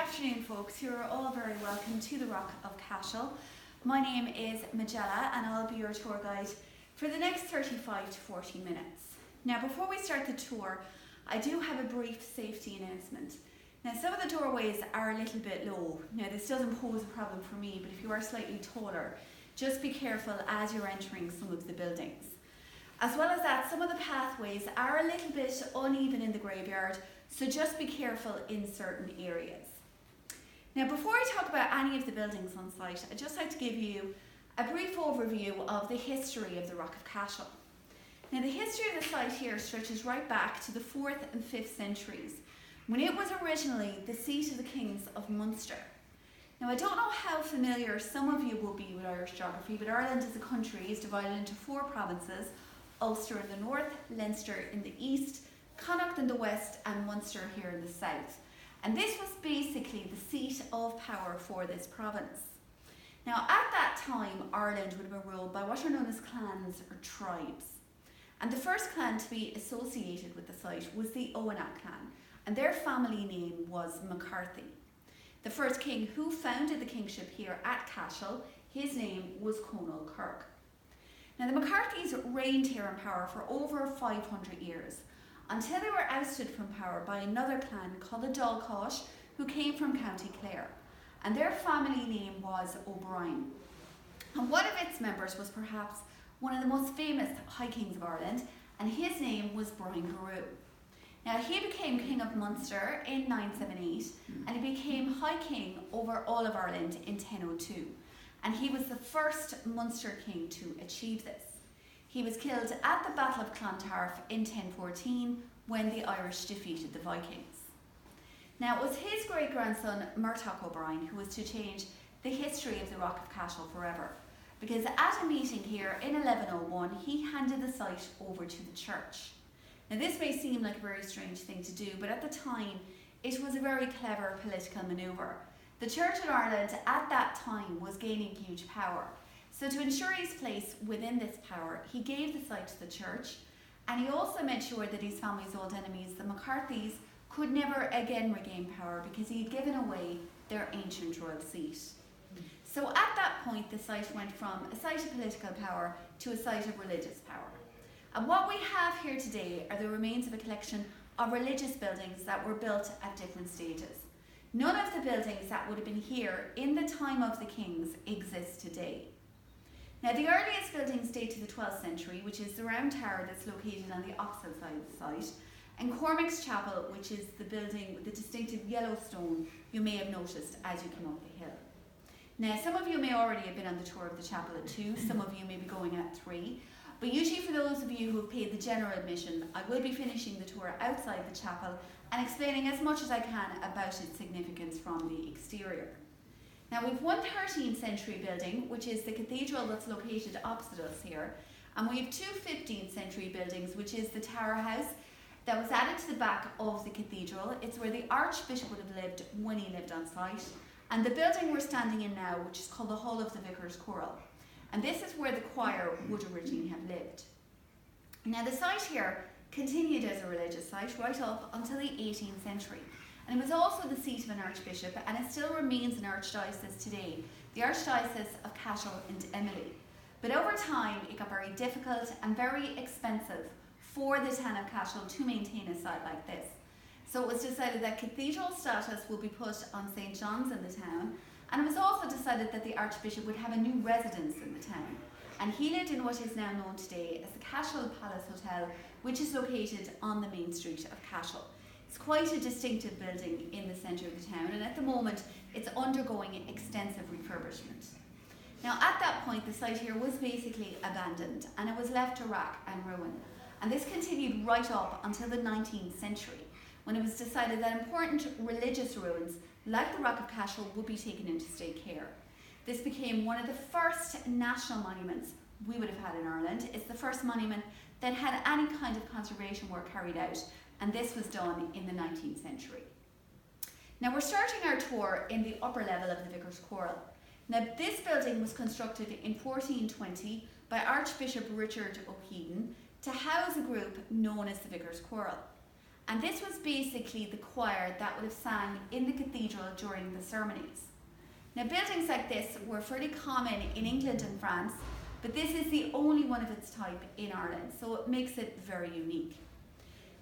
afternoon, folks. You're all very welcome to the Rock of Cashel. My name is Magella and I'll be your tour guide for the next 35 to 40 minutes. Now, before we start the tour, I do have a brief safety announcement. Now, some of the doorways are a little bit low. Now, this doesn't pose a problem for me, but if you are slightly taller, just be careful as you're entering some of the buildings. As well as that, some of the pathways are a little bit uneven in the graveyard, so just be careful in certain areas. Now, before I talk about any of the buildings on site, I'd just like to give you a brief overview of the history of the Rock of Cashel. Now, the history of the site here stretches right back to the 4th and 5th centuries, when it was originally the seat of the Kings of Munster. Now, I don't know how familiar some of you will be with Irish geography, but Ireland as a country is divided into 4 provinces: Ulster in the north, Leinster in the east, Connacht in the west, and Munster here in the south. And this was basically the seat of power for this province. Now, at that time, Ireland would have been ruled by what are known as clans or tribes. And the first clan to be associated with the site was the Owenach clan, and their family name was McCarthy. The first king who founded the kingship here at Cashel, his name was Conall Kirk. Now, the McCarthys reigned here in power for over 500 years, until they were ousted from power by another clan called the Dalcott, who came from County Clare, and their family name was O'Brien. And one of its members was perhaps one of the most famous High Kings of Ireland, and his name was Brian Carew. Now, he became King of Munster in 978, and he became High King over all of Ireland in 1002, and he was the first Munster king to achieve this. He was killed at the Battle of Clontarf in 1014 when the Irish defeated the Vikings. Now, it was his great-grandson Murtagh O'Brien who was to change the history of the Rock of Cashel forever, because at a meeting here in 1101 he handed the site over to the church. Now, this may seem like a very strange thing to do, but at the time it was a very clever political manoeuvre. The Church in Ireland at that time was gaining huge power. So to ensure his place within this power, he gave the site to the church, and he also made sure that his family's old enemies, the McCarthys, could never again regain power because he had given away their ancient royal seat. So at that point, the site went from a site of political power to a site of religious power. And what we have here today are the remains of a collection of religious buildings that were built at different stages. None of the buildings that would have been here in the time of the kings exist today. Now, the earliest buildings date to the 12th century, which is the round tower that's located on the opposite side of the site, and Cormac's Chapel, which is the building with the distinctive yellow stone you may have noticed as you came up the hill. Now, some of you may already have been on the tour of the chapel at 2, some of you may be going at 3, but usually for those of you who have paid the general admission, I will be finishing the tour outside the chapel and explaining as much as I can about its significance from the exterior. Now, we've one 13th century building, which is the cathedral that's located opposite us here, and we have 2 15th century buildings, which is the Tower House that was added to the back of the cathedral. It's where the Archbishop would have lived when he lived on site, and the building we're standing in now, which is called the Hall of the Vicar's Choral, and this is where the choir would originally have lived. Now, the site here continued as a religious site right up until the 18th century. And it was also the seat of an archbishop, and it still remains an archdiocese today, the Archdiocese of Cashel and Emily. But over time, it got very difficult and very expensive for the town of Cashel to maintain a site like this. So it was decided that cathedral status would be put on St. John's in the town, and it was also decided that the archbishop would have a new residence in the town. And he lived in what is now known today as the Cashel Palace Hotel, which is located on the main street of Cashel. It's quite a distinctive building in the centre of the town, and at the moment it's undergoing extensive refurbishment. Now, at that point, the site here was basically abandoned and it was left to rack and ruin. And this continued right up until the 19th century, when it was decided that important religious ruins like the Rock of Cashel would be taken into state care. This became one of the first national monuments we would have had in Ireland. It's the first monument that had any kind of conservation work carried out, and this was done in the 19th century. Now, we're starting our tour in the upper level of the Vicar's Choral. Now, this building was constructed in 1420 by Archbishop Richard O'Hegan to house a group known as the Vicar's Choral. And this was basically the choir that would have sang in the cathedral during the ceremonies. Now, buildings like this were fairly common in England and France, but this is the only one of its type in Ireland, so it makes it very unique.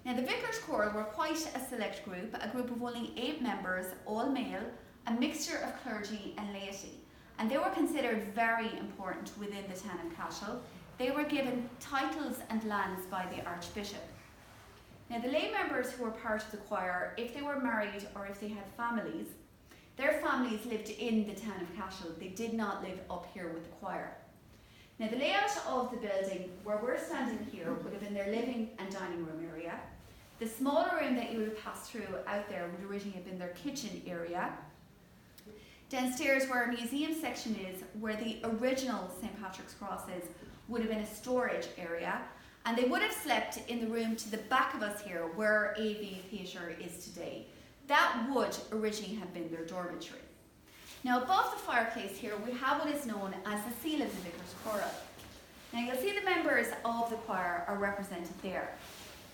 Now, the Vicar's Choir were quite a select group, a group of only 8 members, all male, a mixture of clergy and laity, and they were considered very important within the town of Cashel. They were given titles and lands by the Archbishop. Now, the lay members who were part of the choir, if they were married or if they had families, their families lived in the town of Cashel. They did not live up here with the choir. Now, the layout of the building, where we're standing here, would have been their living and dining room area. The smaller room that you would have passed through out there would originally have been their kitchen area. Downstairs, where our museum section is, where the original St. Patrick's Cross is, would have been a storage area. And they would have slept in the room to the back of us here, where AV Theatre is today. That would originally have been their dormitory. Now, above the fireplace here, we have what is known as the seal of the Vicar's Choral. Now, you'll see the members of the choir are represented there.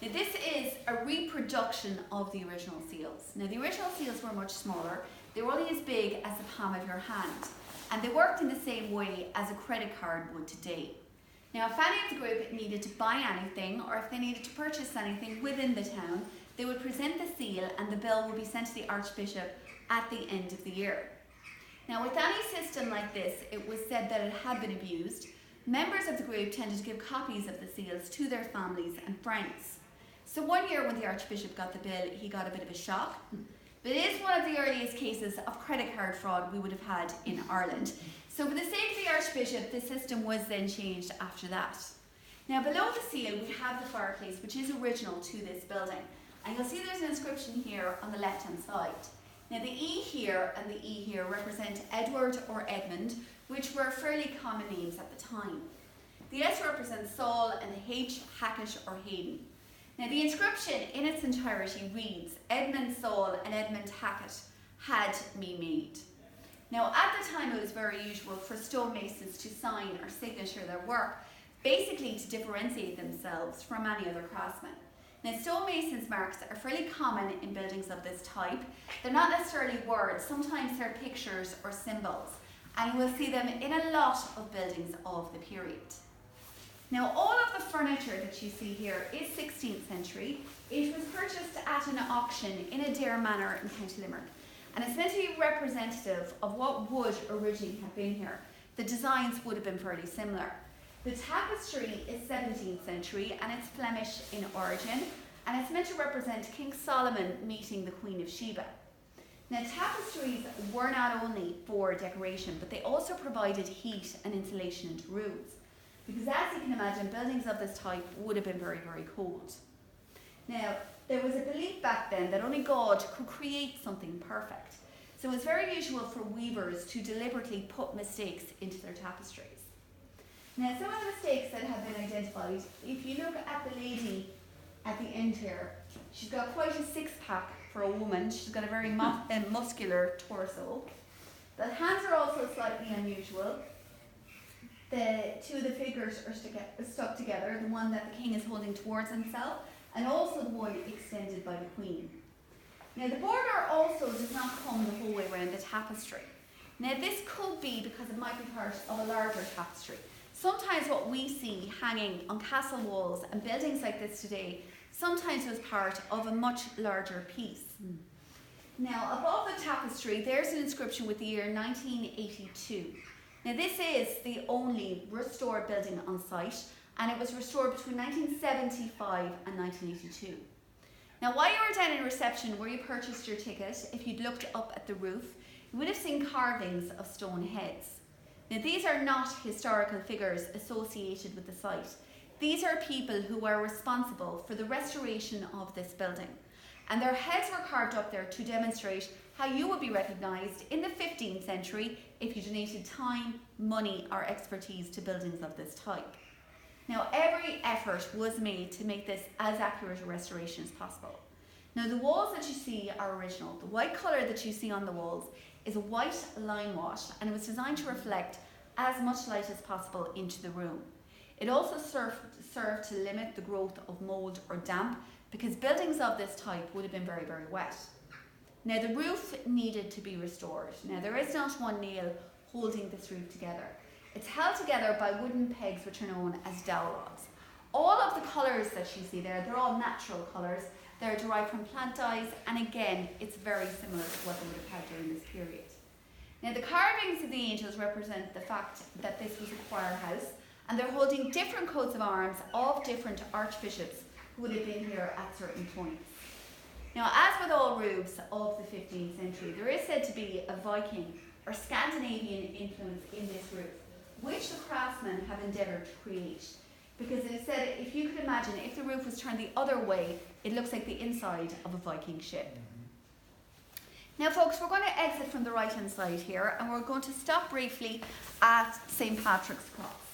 Now, this is a reproduction of the original seals. Now, the original seals were much smaller. They were only as big as the palm of your hand, and they worked in the same way as a credit card would today. Now, if any of the group needed to buy anything, or if they needed to purchase anything within the town, they would present the seal and the bill would be sent to the Archbishop at the end of the year. Now, with any system like this, it was said that it had been abused. Members of the group tended to give copies of the seals to their families and friends. So one year when the Archbishop got the bill, he got a bit of a shock. But it is one of the earliest cases of credit card fraud we would have had in Ireland. So for the sake of the Archbishop, the system was then changed after that. Now, below the seal, we have the fireplace, which is original to this building. And you'll see there's an inscription here on the left-hand side. Now, the E here and the E here represent Edward or Edmund, which were fairly common names at the time. The S represents Saul and the H, Hackish or Hayden. Now, the inscription in its entirety reads, Edmund Saul and Edmund Hackett had me made. Now, at the time, it was very usual for stonemasons to sign or signature their work, basically to differentiate themselves from any other craftsman. Now, stonemasons' marks are fairly common in buildings of this type. They're not necessarily words, sometimes they're pictures or symbols, and you will see them in a lot of buildings of the period. Now, all of the furniture that you see here is 16th century. It was purchased at an auction in Adair Manor in County Limerick, and it's meant to be representative of what would originally have been here. The designs would have been fairly similar. The tapestry is 17th century and it's Flemish in origin, and it's meant to represent King Solomon meeting the Queen of Sheba. Now, tapestries were not only for decoration, but they also provided heat and insulation into rooms, because as you can imagine, buildings of this type would have been very, very cold. Now, there was a belief back then that only God could create something perfect. So it was very usual for weavers to deliberately put mistakes into their tapestries. Now, some of the mistakes that have been identified, if you look at the lady at the end here, she's got quite a six-pack for a woman. She's got a very muscular torso. The hands are also slightly unusual. The two of the figures are stuck together, the one that the king is holding towards himself, and also the one extended by the queen. Now, the border also does not come the whole way around the tapestry. Now, this could be because it might be part of a larger tapestry. Sometimes what we see hanging on castle walls and buildings like this today, sometimes was part of a much larger piece. Now, above the tapestry, there's an inscription with the year 1982. Now, this is the only restored building on site, and it was restored between 1975 and 1982. Now, while you were down in reception where you purchased your ticket, if you'd looked up at the roof, you would have seen carvings of stone heads. Now, these are not historical figures associated with the site. These are people who were responsible for the restoration of this building, and their heads were carved up there to demonstrate how you would be recognised in the 15th century if you donated time, money or expertise to buildings of this type. Now, every effort was made to make this as accurate a restoration as possible. Now, the walls that you see are original. The white colour that you see on the walls is a white lime wash, and it was designed to reflect as much light as possible into the room. It also served to limit the growth of mould or damp because buildings of this type would have been very, very wet. Now the roof needed to be restored. Now there is not one nail holding this roof together. It's held together by wooden pegs which are known as dowel rods. All of the colours that you see there, they're all natural colours. They're derived from plant dyes, and again, it's very similar to what they would have had during this period. Now the carvings of the angels represent the fact that this was a choir house, and they're holding different coats of arms of different archbishops who would have been here at certain points. Now, as with all roofs of the 15th century, there is said to be a Viking or Scandinavian influence in this roof, which the craftsmen have endeavoured to create. Because it is said, if you could imagine, if the roof was turned the other way, it looks like the inside of a Viking ship. Now folks, we're going to exit from the right hand side here, and we're going to stop briefly at St. Patrick's Cross.